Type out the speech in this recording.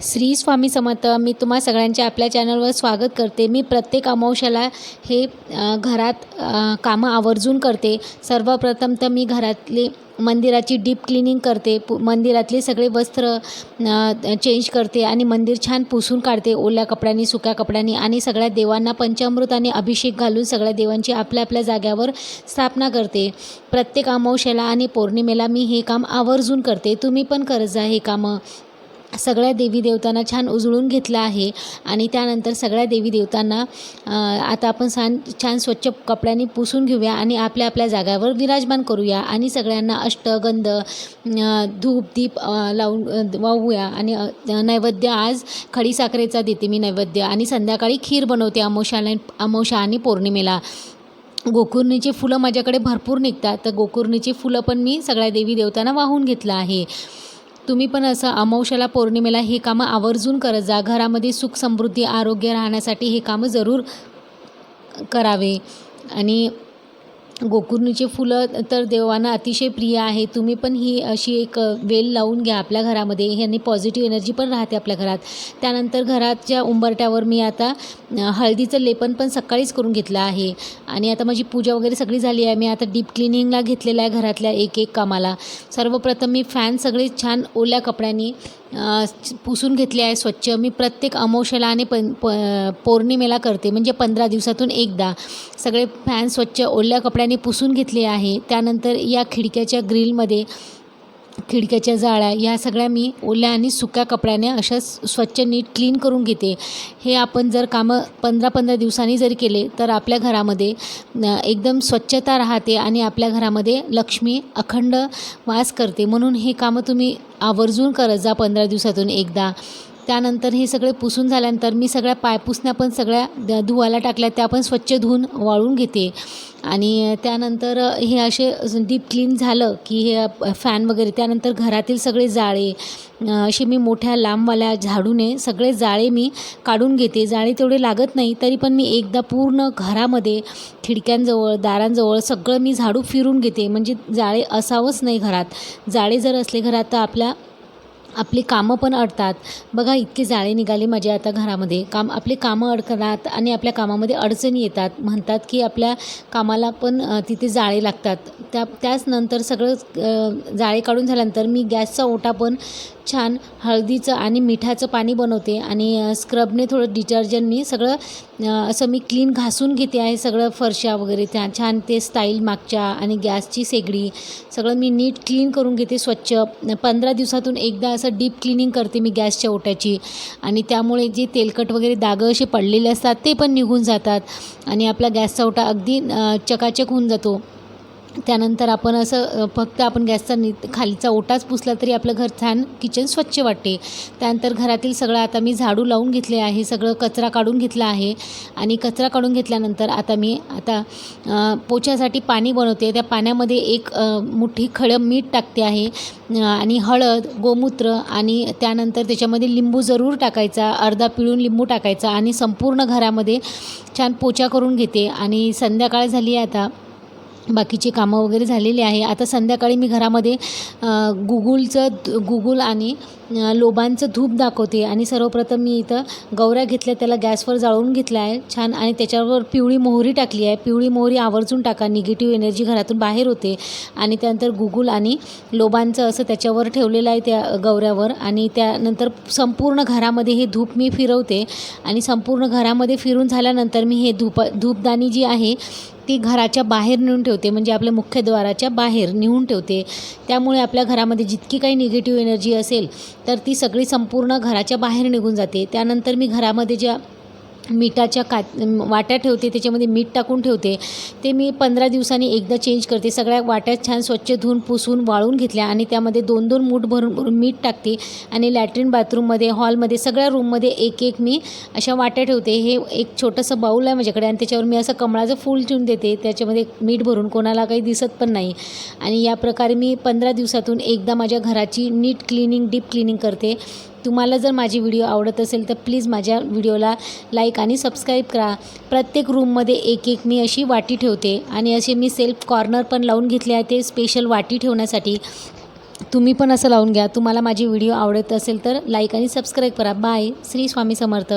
श्री स्वामी समर्थ. मी तुम्हा सगळ्यांचे आपल्या चॅनलवर स्वागत करते. मी प्रत्येक अमावस्याला हे घरात कामं आवर्जून करते. सर्वप्रथम तर मी घरातली मंदिराची डीप क्लिनिंग करते. मंदिरातले सगळे वस्त्र चेंज करते आणि मंदिर छान पुसून काढते ओल्या कपड्यांनी, सुक्या कपड्यांनी आणि सगळ्या देवांना पंचामृत आणि अभिषेक घालून सगळ्या देवांची आपल्या आपल्या जाग्यावर स्थापना करते. प्रत्येक अमावस्याला आणि पौर्णिमेला मी हे काम आवर्जून करते. तुम्ही पण करत जा हे कामं. सगळ्या देवी देवतांना छान उजळून घेतलं आहे आणि त्यानंतर सगळ्या देवी देवतांना आता आपण छान स्वच्छ कपड्यांनी पुसून घेऊया आणि आपल्या आपल्या जागावर विराजमान करूया आणि सगळ्यांना अष्टगंध धूप दीप लावून वाहूया. आणि नैवेद्य आज खडीसाखरेचा देते मी नैवेद्य आणि संध्याकाळी खीर बनवते अमावस्या आणि पौर्णिमेला. गोकुर्णीची फुलं माझ्याकडे भरपूर निघतात, तर गोकुर्णीची फुलं पण मी सगळ्या देवी देवतांना वाहून घेतलं आहे. तुम्ही पण असं अमावस्याला पौर्णिमेला हे कामं आवर्जून करत जा. घरामध्ये सुख समृद्धी आरोग्य राहण्यासाठी हे कामं जरूर करावे. आणि गोकुर्णीचे फुलं तर देवांना अतिशय प्रिय आहे. तुम्ही पण ही अशी एक वेल लावून घ्या आपल्या घरामध्ये. ह्यानी पॉझिटिव्ह एनर्जी पण राहते आपल्या घरात. त्यानंतर घराच्या उंबरट्यावर मी आता हळदीचं लेपन पण सकाळीच करून घेतलं आहे आणि आता माझी पूजा वगैरे सगळी झाली आहे. मी आता डीप क्लिनिंगला घेतलेलं आहे घरातल्या एक एक कामाला. सर्वप्रथम मी फॅन सगळे छान ओल्या कपड्यांनी पुसून घेतले आहे स्वच्छ. मी प्रत्येक अमावस्याला आणि पौर्णिमेला करते, म्हणजे 15 दिवसातून एकदा सगळे फॅन स्वच्छ ओल्या कपड्यांनी पुसून घेतले आहे. त्यानंतर या खिडक्याच्या ग्रिलमध्ये खिडक्याच्या जाळ्या या सगळ्या मी ओल्या आणि सुक्या कपड्याने अशा स्वच्छ नीट क्लीन करून घेते. हे आपण जर कामं 15-15 दिवसांनी जरी केले तर आपल्या घरामध्ये एकदम स्वच्छता राहते आणि आपल्या घरामध्ये लक्ष्मी अखंड वास करते. म्हणून हे कामं तुम्ही आवर्जून करत जा 15 दिवसातून एकदा. त्यानंतर हे सगळे पुसून झाल्यानंतर मी सगळ्या पायपुसण्या पण सगळ्या धुवायला टाकल्या, त्या पण स्वच्छ धुवून वाळून घेते. आणि त्यानंतर हे असे डीप क्लीन झालं की हे फॅन वगैरे, त्यानंतर घरातील सगळे जाळे असे मी मोठ्या लांबवाल्या झाडूने सगळे जाळे मी काढून घेते. जाळे तेवढे लागत नाही तरी पण मी एकदा पूर्ण घरामध्ये खिडक्यांजवळ दारांजवळ सगळं मी झाडू फिरून घेते. म्हणजे जाळे असावंच नाही घरात. जाळे जर असले घरात तर आपली कामं पण अडतात. बघा इतके जाळे निघाले माझ्या आता घरामध्ये. आपली कामं अडकतात आणि आपल्या कामामध्ये अडचणी येतात. म्हणतात की आपल्या कामाला पण तिथे जाळे लागतात. त्याच नंतर सगळं जाळे काढून झाल्यानंतर मी गॅसचा ओटा पण छान हळदीचं आणि मिठाचं पाणी बनवते आणि स्क्रबने थोडं डिटर्जंटनी सगळं असं मी क्लीन घासून घेते आहे. सगळं फरशा वगैरे त्या छान ते स्टाईल मागच्या आणि गॅसची शेगडी सगळं मी नीट क्लीन करून घेते स्वच्छ. 15 दिवसातून एकदा असं डीप क्लिनिंग करते मी गॅसच्या ओट्याची आणि त्यामुळे जे तेलकट वगैरे डाग असे पडलेले असतात ते पण निघून जातात आणि आपला गॅसचा ओटा अगदी चकाचक होऊन जातो. त्यानंतर आपण असं फक्त आपण गॅसचा खालीचा ओटाच पुसला तरी आपलं घर छान किचन स्वच्छ वाटते. त्यानंतर घरातील सगळं आता मी झाडू लावून घेतले आहे, सगळं कचरा काढून घेतला आहे आणि कचरा काढून घेतल्यानंतर आता मी पोछ्यासाठी पाणी बनवते. त्या पाण्यामध्ये एक मुठी खडं मीठ टाकते आहे आणि हळद, गोमूत्र आणि त्यानंतर त्याच्यामध्ये लिंबू जरूर टाकायचा, अर्धा पिळून लिंबू टाकायचा आणि संपूर्ण घरामध्ये छान पोछा करून घेते. आणि संध्याकाळ झाली आहे, आता बाकीचे कामं वगैरे झालेले आहे. आता संध्याकाळी मी घरामध्ये गुगुल आणि लोबांचं धूप दाखवते. आणि सर्वप्रथम मी इथं गौऱ्या घेतल्या, त्याला गॅसवर जाळून घेतला आहे छान आणि त्याच्यावर पिवळी मोहरी टाकली आहे. पिवळी मोहरी आवर्जून टाका, निगेटिव्ह एनर्जी घरातून बाहेर होते. आणि त्यानंतर गुगुल आणि लोबांचं असं त्याच्यावर ठेवलेलं आहे त्या गौऱ्यावर. आणि त्यानंतर संपूर्ण घरामध्ये हे धूप मी फिरवते आणि संपूर्ण घरामध्ये फिरून झाल्यानंतर मी हे धूपदाणी जी आहे ती घराच्या बाहेर नेऊन ठेवते, म्हणजे आपल्या मुख्यद्वाराच्या बाहेर नेऊन ठेवते. त्यामुळे आपल्या घरामध्ये जितकी काही निगेटिव्ह एनर्जी असेल तर ती सगळी संपूर्ण घराच्या बाहेर निघून जाते. त्यानंतर मी घरामध्ये ज्या मिठाच्या वाट्या ठेवते त्याच्यामध्ये मीठ टाकून ठेवते, ते मी 15 दिवसांनी एकदा चेंज करते. सगळ्या वाट्या छान स्वच्छ धुवून पुसून वाळून घेतल्या आणि त्यामध्ये 2-2 मूठ भरून मीठ टाकते. आणि लॅट्रिन बाथरूममध्ये, हॉलमध्ये, सगळ्या रूममध्ये एक मी अशा वाट्या ठेवते. हे एक छोटंसं बाऊल आहे माझ्याकडे आणि त्याच्यावर मी असं कमळाचं फूल ठेवून देते, त्याच्यामध्ये मीठ भरून, कोणाला काही दिसत पण नाही. आणि या प्रकारे मी 15 दिवसातून एकदा माझ्या घराची नीट क्लिनिंग, डीप क्लिनिंग करते. तुम्हाला जर माझी व्हिडिओ आवडत असेल तर प्लीज माझ्या व्हिडिओला लाईक आणि सबस्क्राईब करा. प्रत्येक रूममध्ये एक मी अशी वाटी ठेवते आणि असे मी सेल्फ कॉर्नर पण लावून घेतले आहे, ते स्पेशल वाटी ठेवण्यासाठी. तुम्ही पण असं लावून घ्या. तुम्हाला माझी व्हिडिओ आवडत असेल तर लाईक आणि सबस्क्राईब करा. बाय. श्री स्वामी समर्थ.